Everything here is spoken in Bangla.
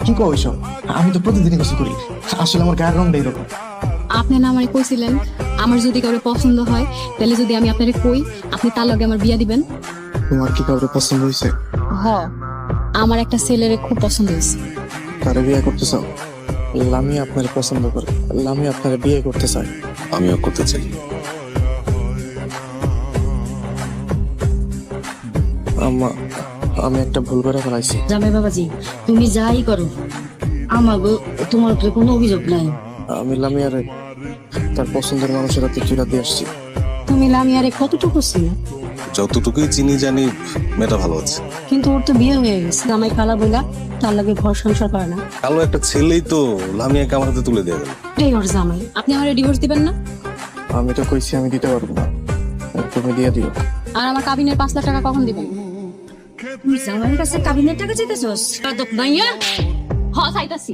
কি কও এসব? আমি তো প্রতিদিনই গোসল করি। আসলে আমার গায়ের রংটা এরকম। আপনি না আমারে কইছিলেন আমার যদি কাউরে পছন্দ হয় তাহলে যদি আমি আপনারে কই আপনি তার লগে আমার বিয়া দিবেন। তোমার কি কাউকে পছন্দ হয়েছে? হ, আমার একটা ছেলেরে খুব পছন্দ হয়েছে। তারে বিয়ে করতে চাও? লামি আপনার পছন্দ করে, লামি আপনার বিয়ে করতে চাই। আমিও করতে চাই। আমি একটা ভুল করে ফেলাইছি। জামাই বাবাজি, তুমি যাই করো আমার তোমার উপরে কোনো অভিযোগ নাই। আমি লামিয়ারে তার পছন্দের মানুষের হাতে চুরা দিয়ে আসছি। তুমি লামিয়ারে কতটুকু ছিল, যতটুকুই চিনি জানি মেয়েটা ভালো আছে। কিন্তু ওর তো বিয়ে হয়ে গেছে। জামাই খালা বইলা তার লাগে ঘর সংসার করে না। কালো একটা ছেলেই তো লামিয়াকে আমার হাতে তুলে দিয়ে গেল। এই ওর জামাই। আপনি আমারে ডিভোর্স দিবেন না? আমি তো কইছি আমি দিতে পারবো না, তুমি দিয়ে দিও। আর আমার কাবিনের 5 লাখ টাকা কখন দিবেন? তুই জামাইয়ের কাছে কাবিনের টাকা চাইতেছস? হ, চাইতাছি।